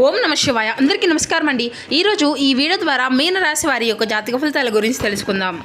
ఓం నమ శివాయ. అందరికీ నమస్కారం అండి. ఈరోజు ఈ వీడియో ద్వారా మీనరాశి వారి యొక్క జాతక ఫలితాల గురించి తెలుసుకుందాం.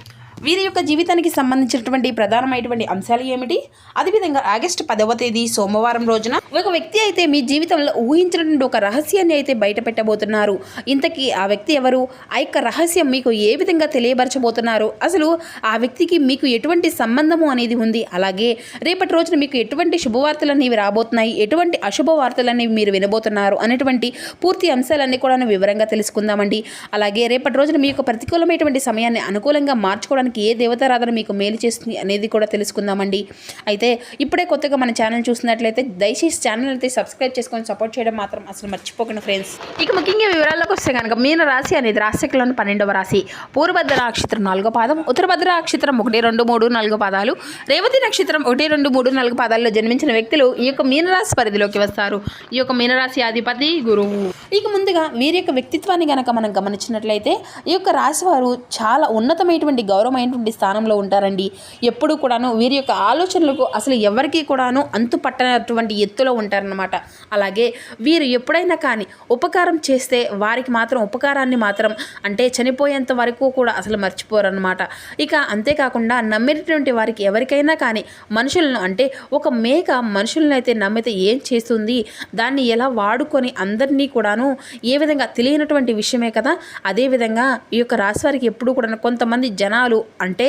వీరి యొక్క జీవితానికి సంబంధించినటువంటి ప్రధానమైనటువంటి అంశాలు ఏమిటి, అదేవిధంగా ఆగస్టు 10వ తేదీ సోమవారం రోజున ఒక వ్యక్తి అయితే మీ జీవితంలో ఊహించినటువంటి ఒక రహస్యాన్ని అయితే బయట పెట్టబోతున్నారు. ఇంతకీ ఆ వ్యక్తి ఎవరు, ఆ యొక్క రహస్యం మీకు ఏ విధంగా తెలియబరచబోతున్నారు, అసలు ఆ వ్యక్తికి మీకు ఎటువంటి సంబంధము అనేది ఉంది, అలాగే రేపటి రోజున మీకు ఎటువంటి శుభవార్తలు అనేవి రాబోతున్నాయి, ఎటువంటి అశుభ వార్తలు అనేవి మీరు వినబోతున్నారు అనేటువంటి పూర్తి అంశాలన్నీ కూడా వివరంగా తెలుసుకుందామండి. అలాగే రేపటి రోజున మీ యొక్క ప్రతికూలమైనటువంటి సమయాన్ని అనుకూలంగా మార్చుకోవడానికి ఏ దేవతారాధన మీకు మేలు చేస్తుంది అనేది కూడా తెలుసుకుందామండి. అయితే ఇప్పుడే కొత్తగా మన ఛానల్ చూసినట్లయితే దయచేసి ఛానల్ అయితే సబ్స్క్రైబ్ చేసుకొని సపోర్ట్ చేయడం మాత్రం అసలు మర్చిపోకండి ఫ్రెండ్స్. ఇక ముఖ్యంగా వివరాల్లోకి వస్తే కనుక మీన రాశి అనేది రాశిలోని 12వ రాశి. పూర్వభద్ర నక్షత్రం 4వ పాదం, ఉత్తరభద్ర నక్షత్రం 1, 2, 3, 4 పాదాలు, రేవతి నక్షత్రం 1, 2, 3, 4 పాదాల్లో జన్మించిన వ్యక్తులు ఈ యొక్క మీనరాశి పరిధిలోకి వస్తారు. ఈ యొక్క మీనరాశి అధిపతి గురువు. ఇక ముందుగా వీరి యొక్క వ్యక్తిత్వాన్ని కనుక మనం గమనించినట్లయితే ఈ యొక్క రాశి వారు చాలా ఉన్నతమైనటువంటి గౌరవమైనటువంటి స్థానంలో ఉంటారండి. ఎప్పుడు కూడాను వీరి యొక్క ఆలోచనలకు అసలు ఎవరికి కూడాను అంతు పట్టనటువంటి ఎత్తులో ఉంటారన్నమాట. అలాగే వీరు ఎప్పుడైనా కానీ ఉపకారం చేస్తే వారికి మాత్రం ఉపకారాన్ని మాత్రం అంటే చనిపోయేంత వరకు కూడా అసలు మర్చిపోరన్నమాట. ఇక అంతేకాకుండా నమ్మినటువంటి వారికి ఎవరికైనా కానీ మనుషులను అంటే ఒక మేక మనుషులను అయితే నమ్మితే ఏం చేస్తుంది, దాన్ని ఎలా వాడుకొని అందరినీ కూడాను ఏ విధంగా తెలియనటువంటి విషయమే కదా. అదేవిధంగా ఈ యొక్క రాశి వారికి ఎప్పుడు కూడా కొంతమంది జనాలు అంటే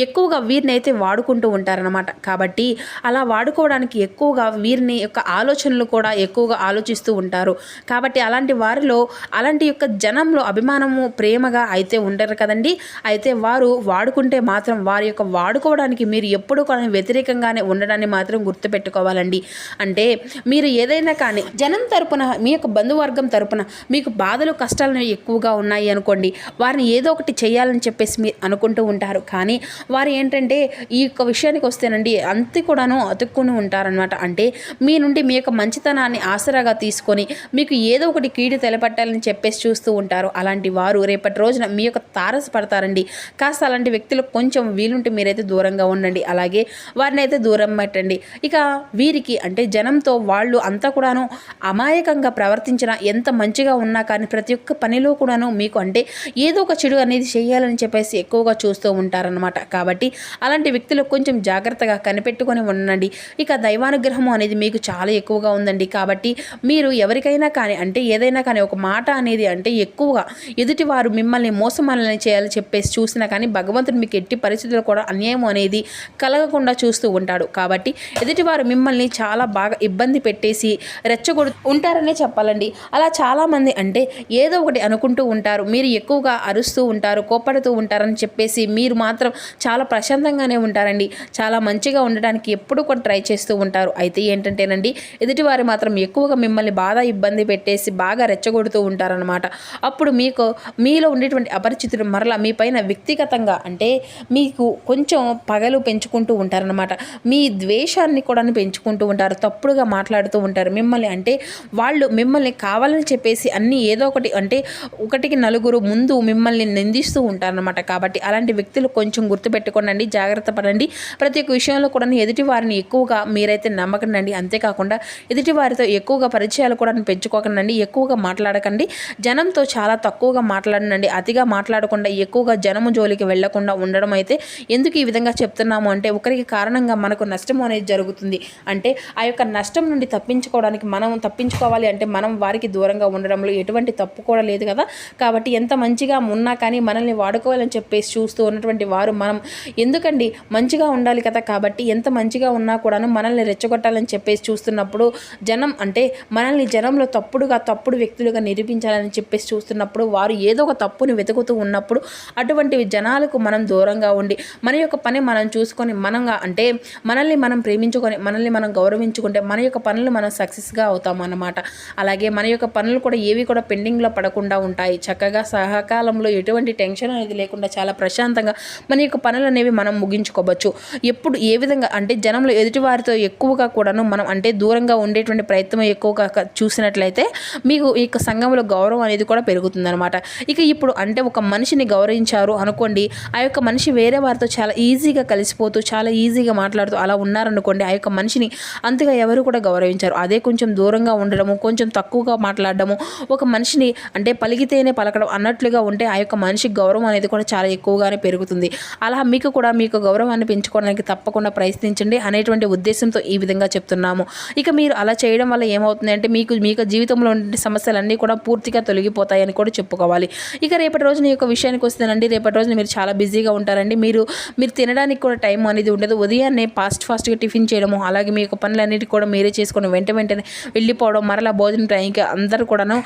ఎక్కువగా వీరిని అయితే వాడుకుంటూ ఉంటారనమాట. కాబట్టి అలా వాడుకోవడానికి ఎక్కువగా వీరిని యొక్క ఆలోచనలు కూడా ఎక్కువగా ఆలోచిస్తూ ఉంటారు. కాబట్టి అలాంటి వారిలో అలాంటి యొక్క జనంలో అభిమానము ప్రేమగా అయితే ఉండరు కదండి. అయితే వారు వాడుకుంటే మాత్రం వారి యొక్క వాడుకోవడానికి మీరు ఎప్పుడు కూడా వ్యతిరేకంగానే ఉండడాన్ని మాత్రం గుర్తుపెట్టుకోవాలండి. అంటే మీరు ఏదైనా కానీ జనం తరపున మీ యొక్క బంధువర్గం తరపున మీకు బాధలు కష్టాలు ఎక్కువగా ఉన్నాయి అనుకోండి, వారిని ఏదో ఒకటి చేయాలని చెప్పేసి మీరు అనుకుంటూ ఉంటారు. కానీ వారు ఏంటంటే ఈ యొక్క విషయానికి వస్తేనండి అంతే కూడాను అతుక్కుని ఉంటారనమాట. అంటే మీ నుండి మీ యొక్క మంచితనాన్ని ఆసరాగా తీసుకొని మీకు ఏదో ఒకటి కీడు తెలపట్టాలని చెప్పేసి చూస్తూ ఉంటారు. అలాంటి వారు రేపటి రోజున మీ యొక్క తారసపడతారండి. కాస్త అలాంటి వ్యక్తులకు కొంచెం వీలుంటే మీరైతే దూరంగా ఉండండి. అలాగే వారిని అయితే దూరం పెట్టండి. ఇక వీరికి అంటే జనంతో వాళ్ళు అంతా కూడాను అమాయకంగా ప్రవర్తించిన ఎంత మంచిగా ఉన్నా కానీ ప్రతి ఒక్క పనిలో కూడాను మీకు అంటే ఏదో ఒక చెడు అనేది చేయాలని చెప్పేసి ఎక్కువగా చూస్తూ ఉంటారనమాట. కాబట్టి అలాంటి వ్యక్తులకు కొంచెం జాగ్రత్తగా కనిపెట్టుకొని ఉండండి. ఇక దైవానుగ్రహము అనేది మీకు చాలా ఎక్కువగా ఉందండి. కాబట్టి మీరు ఎవరికైనా కానీ అంటే ఏదైనా కానీ ఒక మాట అనేది అంటే ఎక్కువగా ఎదుటివారు మిమ్మల్ని మోసమాలని చేయాలని చెప్పేసి చూసినా కానీ భగవంతుడు మీకు ఎట్టి పరిస్థితుల్లో కూడా అన్యాయం అనేది కలగకుండా చూస్తూ ఉంటాడు. కాబట్టి ఎదుటివారు మిమ్మల్ని చాలా బాగా ఇబ్బంది పెట్టేసి రెచ్చగొడు ఉంటారనే చెప్పాలండి. అలా చాలామంది అంటే ఏదో ఒకటి అనుకుంటూ ఉంటారు. మీరు ఎక్కువగా అరుస్తూ ఉంటారు, కోపడుతూ ఉంటారని చెప్పేసి మీరు మాత్రం చాలా ప్రశాంతంగానే ఉంటారండి. చాలా మంచిగా ఉండడానికి ఎప్పుడు కూడా ట్రై చేస్తూ ఉంటారు. అయితే ఏంటంటేనండి ఎదుటివారు మాత్రం ఎక్కువగా మిమ్మల్ని బాగా ఇబ్బంది పెట్టేసి బాగా రెచ్చగొడుతూ ఉంటారనమాట. అప్పుడు మీకు మీలో ఉండేటువంటి అపరిచితులు మరలా మీ పైన వ్యక్తిగతంగా అంటే మీకు కొంచెం పగలు పెంచుకుంటూ ఉంటారనమాట. మీ ద్వేషాన్ని కూడా పెంచుకుంటూ ఉంటారు, తప్పుడుగా మాట్లాడుతూ ఉంటారు మిమ్మల్ని. అంటే వాళ్ళు మిమ్మల్ని కావాలని చెప్పేసి అన్నీ ఏదో ఒకటి అంటే ఒకటికి నలుగురు ముందు మిమ్మల్ని నిందిస్తూ ఉంటారనమాట. కాబట్టి అలాంటి వ్యక్తులు కొంచెం గుర్తుపెట్టుకోండి, జాగ్రత్త పడండి. ప్రతి ఒక్క విషయంలో కూడా ఎదుటి వారిని ఎక్కువగా మీరైతే నమ్మకండి. అంతేకాకుండా ఎదుటి వారితో ఎక్కువగా పరిచయాలు కూడా పెంచుకోకండి, ఎక్కువగా మాట్లాడకండి. జనంతో చాలా తక్కువగా మాట్లాడండి. అతిగా మాట్లాడకుండా ఎక్కువగా జనము జోలికి వెళ్లకుండా ఉండడం. అయితే ఎందుకు ఈ విధంగా చెప్తున్నాము అంటే ఒకరికి కారణంగా మనకు నష్టం అనేది జరుగుతుంది. అంటే ఆ యొక్క నష్టం నుండి తప్పించుకోవాలి అంటే మనం వారికి దూరంగా ఉండడంలో ఎటువంటి తప్పు కూడా లేదు కదా. కాబట్టి ఎంత మంచిగా ఉన్నా కానీ మనల్ని వాడుకోవాలని చెప్పేసి చూస్తూ ఉన్నటువంటి వారు మనం ఎందుకండి మంచిగా ఉండాలి కదా. కాబట్టి ఎంత మంచిగా ఉన్నా కూడాను మనల్ని రెచ్చగొట్టాలని చెప్పేసి చూస్తున్నప్పుడు జనం అంటే మనల్ని జనంలో తప్పుడు వ్యక్తులుగా నిరూపించాలని చెప్పేసి చూస్తున్నప్పుడు వారు ఏదో ఒక తప్పుని వెతుకుతూ ఉన్నప్పుడు అటువంటి జనాలకు మనం దూరంగా ఉండి మన యొక్క పని మనం చూసుకొని మనంగా అంటే మనల్ని మనం ప్రేమించుకొని మనల్ని మనం గౌరవించుకుంటే మన యొక్క పనులు మనం సక్సెస్గా అవుతాం అన్నమాట. అలాగే మన యొక్క పనులు కూడా ఏవి కూడా పెండింగ్లో పడకుండా ఉంటాయి. చక్కగా సహకాలంలో ఎటువంటి టెన్షన్ అనేది లేకుండా చాలా ప్రశాంతంగా ప్రశాంతంగా మన యొక్క పనులు అనేవి మనం ముగించుకోవచ్చు. ఎప్పుడు ఏ విధంగా అంటే జనంలో ఎదుటివారితో ఎక్కువగా కూడాను మనం అంటే దూరంగా ఉండేటువంటి ప్రయత్నం ఎక్కువగా చూసినట్లయితే మీకు ఈ యొక్క సంఘంలో గౌరవం అనేది కూడా పెరుగుతుందనమాట. ఇక ఇప్పుడు అంటే ఒక మనిషిని గౌరవించారు అనుకోండి, ఆ యొక్క మనిషి వేరే వారితో చాలా ఈజీగా కలిసిపోతూ చాలా ఈజీగా మాట్లాడుతూ అలా ఉన్నారనుకోండి, ఆ యొక్క మనిషిని అంతగా ఎవరు కూడా గౌరవించారు. అదే కొంచెం దూరంగా ఉండడము, కొంచెం తక్కువగా మాట్లాడడము, ఒక మనిషిని అంటే పలికితేనే పలకడం అన్నట్లుగా ఉంటే ఆ యొక్క మనిషికి గౌరవం అనేది కూడా చాలా ఎక్కువగానే పెరుగుతుంది. అలా మీకు కూడా మీకు గౌరవాన్ని పెంచుకోవడానికి తప్పకుండా ప్రయత్నించండి అనేటువంటి ఉద్దేశంతో ఈ విధంగా చెప్తున్నాము. ఇక మీరు అలా చేయడం వల్ల ఏమవుతుంది అంటే మీకు జీవితంలో ఉండే సమస్యలన్నీ కూడా పూర్తిగా తొలగిపోతాయని కూడా చెప్పుకోవాలి. ఇక రేపటి రోజున ఈ యొక్క విషయానికి వస్తేనండి, రేపటి రోజున మీరు చాలా బిజీగా ఉంటారండి. మీరు తినడానికి కూడా టైం అనేది ఉండదు. ఉదయాన్నే ఫాస్ట్గా టిఫిన్ చేయడము, అలాగే మీ యొక్క పనులన్నిటి కూడా మీరే చేసుకొని వెంటనే వెళ్ళిపోవడం, మరలా భోజనం టైంకి అందరూ కూడాను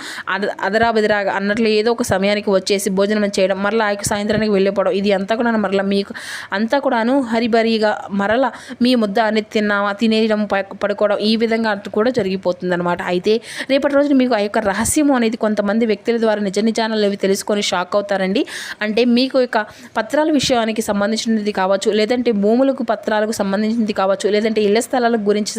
అదరాబెదరాగా అన్నట్లు ఏదో ఒక సమయానికి వచ్చేసి భోజనం చేయడం, మరలా ఆ సాయంత్రానికి వెళ్ళిపోవడం, ఇది అంతా కూడా మరలా మీకు అంతా కూడాను హరిబరిగా మరలా మీ ముద్ద అనేది తినేయడం పడుకోవడం ఈ విధంగా కూడా జరిగిపోతుంది అనమాట. అయితే రేపటి రోజున మీకు ఆ యొక్క రహస్యము అనేది కొంతమంది వ్యక్తుల ద్వారా నిజాలు అవి తెలుసుకొని షాక్ అవుతారండి. అంటే మీకు యొక్క పత్రాల విషయానికి సంబంధించినది కావచ్చు, లేదంటే భూములకు పత్రాలకు సంబంధించినది కావచ్చు, లేదంటే ఇళ్ల స్థలాల గురించి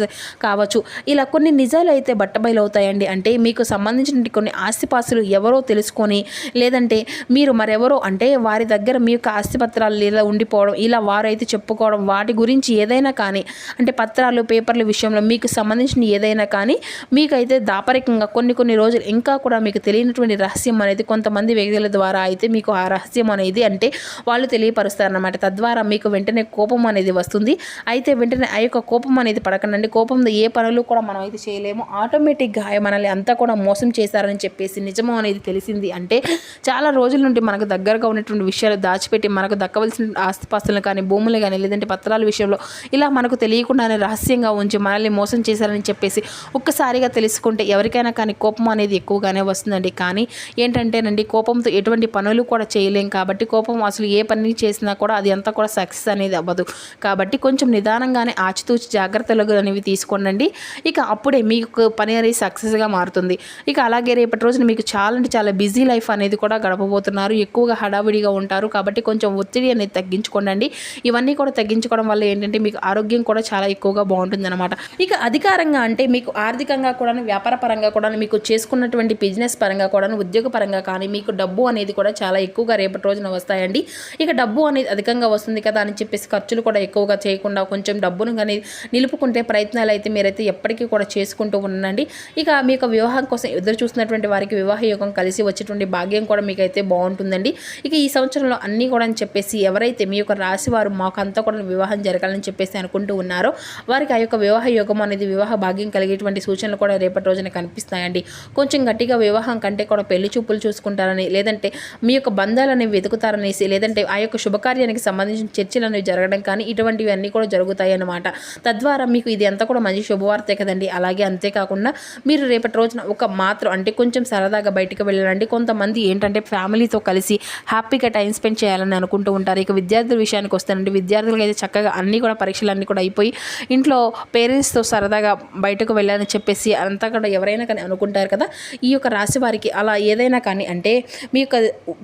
కావచ్చు, ఇలా కొన్ని నిజాలు అయితే బట్టబయలు అవుతాయండి. అంటే మీకు సంబంధించిన కొన్ని ఆస్తిపాస్తులు ఎవరో తెలుసుకొని, లేదంటే మీరు మరెవరో అంటే వారి దగ్గర మీ యొక్క ఆస్తిపత్రాలు ఇలా ఉండిపోవడం, ఇలా వారైతే చెప్పుకోవడం, వాటి గురించి ఏదైనా కానీ అంటే పత్రాలు పేపర్ల విషయంలో మీకు సంబంధించిన ఏదైనా కానీ మీకైతే దాపరికంగా కొన్ని రోజులు ఇంకా కూడా మీకు తెలియనటువంటి రహస్యం అనేది కొంతమంది వ్యక్తుల ద్వారా అయితే మీకు ఆ రహస్యం అనేది అంటే వాళ్ళు తెలియపరుస్తారన్నమాట. తద్వారా మీకు వెంటనే కోపం అనేది వస్తుంది. అయితే వెంటనే ఆ యొక్క కోపం అనేది పడకండి. కోపంతో ఏ పనులు కూడా మనం అయితే చేయలేము. ఆటోమేటిక్గా మనల్ని అంతా కూడా మోసం చేశారని చెప్పేసి నిజము అనేది తెలిసింది అంటే చాలా రోజుల నుండి మనకు దగ్గరగా ఉన్నటువంటి విషయాలు దాచిపెట్టి మనకు దక్కవలసిన ఆస్తిపాస్తులను కానీ భూములు కానీ లేదంటే పత్రాల విషయంలో ఇలా మనకు తెలియకుండానే రహస్యంగా ఉంచి మనల్ని మోసం చేశారని చెప్పేసి ఒక్కసారిగా తెలుసుకుంటే ఎవరికైనా కానీ కోపం అనేది ఎక్కువగానే వస్తుందండి. కానీ ఏంటంటేనండి, కోపంతో ఎటువంటి పనులు కూడా చేయలేం కాబట్టి కోపం అసలు ఏ పని చేసినా కూడా అది అంతా కూడా సక్సెస్ అనేది అవ్వదు. కాబట్టి కొంచెం నిదానంగానే ఆచితూచి జాగ్రత్తలు అనేవి తీసుకోండి. ఇక అప్పుడే మీకు పని అనేది సక్సెస్గా మారుతుంది. ఇక అలాగే రేపటి రోజున మీకు చాలా బిజీ లైఫ్ అనేది కూడా గడపబోతున్నారు. ఎక్కువగా హడావిడిగా ఉంటారు కాబట్టి కొంచెం ఒత్తిడి అనేది తగ్గించుకోండి. ఇవన్నీ కూడా తగ్గించుకోవడం వల్ల ఏంటంటే మీకు ఆరోగ్యం కూడా చాలా ఎక్కువగా బాగుంటుందన్నమాట. ఇక అధికారంగా అంటే మీకు ఆర్థికంగా కూడా వ్యాపార పరంగా కూడా మీకు చేసుకున్నటువంటి బిజినెస్ పరంగా కూడా ఉద్యోగ పరంగా కానీ మీకు డబ్బు అనేది కూడా చాలా ఎక్కువగా రేపటి రోజున వస్తాయండి. ఇక డబ్బు అనేది అధికంగా వస్తుంది కదా అని చెప్పేసి ఖర్చులు కూడా ఎక్కువగా చేయకుండా కొంచెం డబ్బును కానీ నిలుపుకుంటే ప్రయత్నాలు అయితే మీరైతే ఎప్పటికీ కూడా చేసుకుంటూ ఉండండి. ఇక మీ యొక్క వివాహం కోసం ఎదురు చూస్తున్నటువంటి వారికి వివాహ యోగం కలిసి వచ్చేటువంటి భాగ్యం కూడా మీకైతే బాగుంటుందండి. ఇక ఈ సంవత్సరంలో అన్నీ కూడా అని చెప్పేసి ఎవరైతే మీ యొక్క రాశి వారు మాకు అంతా కూడా వివాహం జరగాలని చెప్పేసి అనుకుంటూ ఉన్నారో వారికి ఆ యొక్క వివాహ యోగం అనేది వివాహ భాగ్యం కలిగేటువంటి సూచనలు కూడా రేపటి రోజున కనిపిస్తాయండి. కొంచెం గట్టిగా వివాహం కంటే కూడా పెళ్లి చూపులు చూసుకుంటారని, లేదంటే మీ యొక్క బంధాలనేవి వెతుకుతారనేసి, లేదంటే ఆ యొక్క శుభకార్యానికి సంబంధించిన చర్చలు అనేవి జరగడం కానీ ఇటువంటివి అన్నీ కూడా జరుగుతాయి అన్నమాట. తద్వారా మీకు ఇది అంతా కూడా మంచి శుభవార్తే కదండి. అలాగే అంతేకాకుండా మీరు రేపటి రోజున ఒక మాత్రం అంటే కొంచెం సరదాగా బయటకు వెళ్ళాలండి. కొంతమంది ఏంటంటే ఫ్యామిలీతో కలిసి హ్యాపీగా టైం స్పెండ్ చేయాలని అనుకుంటూ ఉంటారు. ఇక విద్యార్థుల విషయానికి వస్తానండి, విద్యార్థులకు అయితే చక్కగా అన్నీ కూడా పరీక్షలు అన్నీ కూడా అయిపోయి ఇంట్లో పేరెంట్స్తో సరదాగా బయటకు వెళ్ళాలని చెప్పేసి అంతా కూడా ఎవరైనా కానీ అనుకుంటారు కదా. ఈ యొక్క రాశి వారికి అలా ఏదైనా కానీ అంటే మీ యొక్క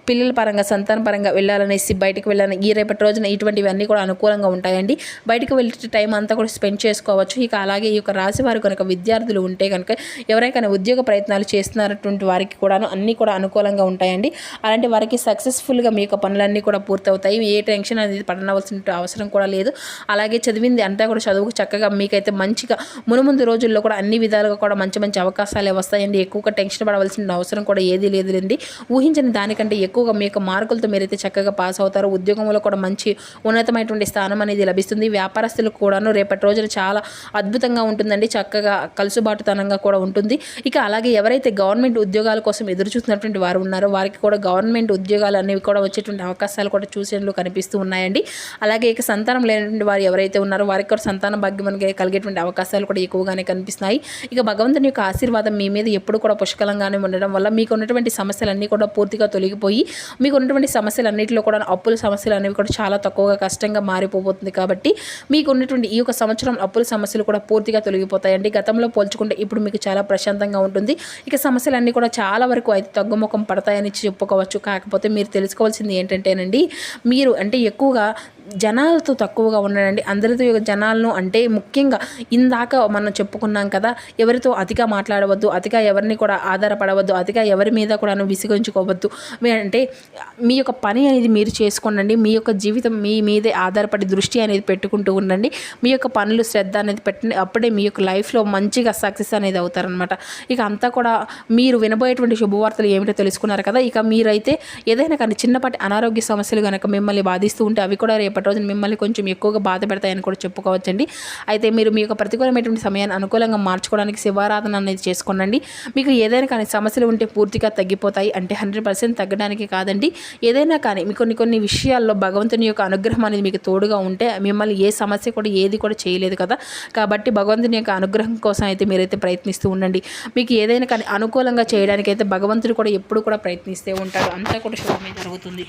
పిల్లల పరంగా సంతాన పరంగా వెళ్ళాలనేసి బయటకు వెళ్ళాలని ఈ రేపటి రోజున ఇటువంటివన్నీ కూడా అనుకూలంగా ఉంటాయండి. బయటకు వెళ్ళే టైం అంతా కూడా స్పెండ్ చేసుకోవచ్చు. ఇక అలాగే ఈ యొక్క రాశి వారు కనుక విద్యార్థులు ఉంటే కనుక ఎవరైనా ఉద్యోగ ప్రయత్నాలు చేస్తున్నటువంటి వారికి కూడాను అన్నీ కూడా అనుకూలంగా ఉంటాయండి. అలాంటి వారికి సక్సెస్ఫుల్గా మీ యొక్క పనులన్నీ కూడా పూర్తవుతాయి. ఏ టెన్షన్ అనేది పడనవలసిన అవసరం కూడా లేదు. అలాగే చదివింది అంతా కూడా చదువుకు చక్కగా మీకైతే మంచిగా మునుముందు రోజుల్లో కూడా అన్ని విధాలుగా కూడా మంచి అవకాశాలే వస్తాయండి. ఎక్కువగా టెన్షన్ పడవలసిన అవసరం కూడా ఏదీ లేదులేండి. ఊహించిన దానికంటే ఎక్కువగా మీ యొక్క మార్కులతో మీరైతే చక్కగా పాస్ అవుతారు. ఉద్యోగంలో కూడా మంచి ఉన్నతమైనటువంటి స్థానం అనేది లభిస్తుంది. వ్యాపారస్తులకు కూడాను రేపటి రోజున చాలా అద్భుతంగా ఉంటుందండి. చక్కగా కలుసుబాటుతనంగా కూడా ఉంటుంది. ఇక అలాగే ఎవరైతే గవర్నమెంట్ ఉద్యోగాల కోసం ఎదురు చూస్తున్నటువంటి వారు ఉన్నారో వారికి కూడా గవర్నమెంట్ ఉద్యోగాలు అనేవి కూడా వచ్చేటువంటి అవకాశాలు కూడా చూసేందుకు కనిపిస్తూ ఉన్నాయండి. అలాగే ఇక సంతానం లేనటువంటి వారు ఎవరైతే ఉన్నారో వారికి కూడా సంతాన భాగ్యం అనేది కలిగేటువంటి అవకాశాలు కూడా ఎక్కువగానే కనిపిస్తున్నాయి. ఇక భగవంతుని యొక్క ఆశీర్వాదం మీ మీద ఎప్పుడు కూడా పుష్కలంగానే ఉండడం వల్ల మీకు ఉన్నటువంటి సమస్యలన్నీ కూడా పూర్తిగా తొలగిపోయి మీకు ఉన్నటువంటి సమస్యలన్నింటిలో కూడా అప్పుల సమస్యలు అనేవి కూడా చాలా తక్కువగా కష్టంగా మారిపోతుంది. కాబట్టి మీకు ఉన్నటువంటి ఈ యొక్క సంవత్సరం అప్పుల సమస్యలు కూడా పూర్తిగా తొలగిపోతాయండి. గతంలో పోల్చుకుంటే ఇప్పుడు మీకు చాలా ప్రశాంతంగా ఉంటుంది. ఇక సమస్యలన్నీ కూడా చాలా వరకు అయితే తగ్గుముఖం పడతాయని చెప్పుకోవచ్చు. కాకపోతే మీరు తెలుసుకోవాల్సింది ఏంటంటేనండి, అండి మీరు అంటే ఎక్కువగా జనాలతో తక్కువగా ఉండండి. అందరితో జనాలను అంటే ముఖ్యంగా ఇందాక మనం చెప్పుకున్నాం కదా, ఎవరితో అతిగా మాట్లాడవద్దు, అతిగా ఎవరిని కూడా ఆధారపడవద్దు, అతిగా ఎవరి మీద కూడా విసిగించుకోవద్దు. అంటే మీ యొక్క పని అనేది మీరు చేసుకోండి. మీ యొక్క జీవితం మీ మీదే ఆధారపడి దృష్టి అనేది పెట్టుకుంటూ ఉండండి. మీ యొక్క పనులు శ్రద్ధ అనేది పెట్టండి. అప్పుడే మీ యొక్క లైఫ్లో మంచిగా సక్సెస్ అనేది అవుతారనమాట. ఇక అంతా కూడా మీరు వినబోయేటువంటి శుభవార్తలు ఏమిటో తెలుసుకున్నారు కదా. ఇక మీరైతే ఏదైనా కానీ చిన్నపాటి అనారోగ్య సమస్యలు కనుక మిమ్మల్ని బాధిస్తూ ఉంటే అవి కూడా రేపటి రోజున మిమ్మల్ని కొంచెం ఎక్కువగా బాధ పెడతాయని కూడా చెప్పుకోవచ్చండి. అయితే మీరు మీ యొక్క ప్రతికూలమైనటువంటి సమయాన్ని అనుకూలంగా మార్చుకోవడానికి శివారాధన అనేది చేసుకోండి. మీకు ఏదైనా కానీ సమస్యలు ఉంటే పూర్తిగా తగ్గిపోతాయి. అంటే 100% తగ్గడానికి కాదండి, ఏదైనా కానీ మీకు కొన్ని విషయాల్లో భగవంతుని యొక్క అనుగ్రహం అనేది మీకు తోడుగా ఉంటే మిమ్మల్ని ఏ సమస్య కూడా ఏది కూడా చేయలేదు కదా. కాబట్టి భగవంతుని యొక్క అనుగ్రహం కోసం అయితే మీరైతే ప్రయత్నిస్తూ ఉండండి. మీకు ఏదైనా కానీ అనుకూలంగా చేయడానికైతే భగవంతుడు కూడా ఎప్పుడు కూడా ప్రయత్నిస్తూ ఉంటాడు. అంతా కూడా శుభమే జరుగుతుంది.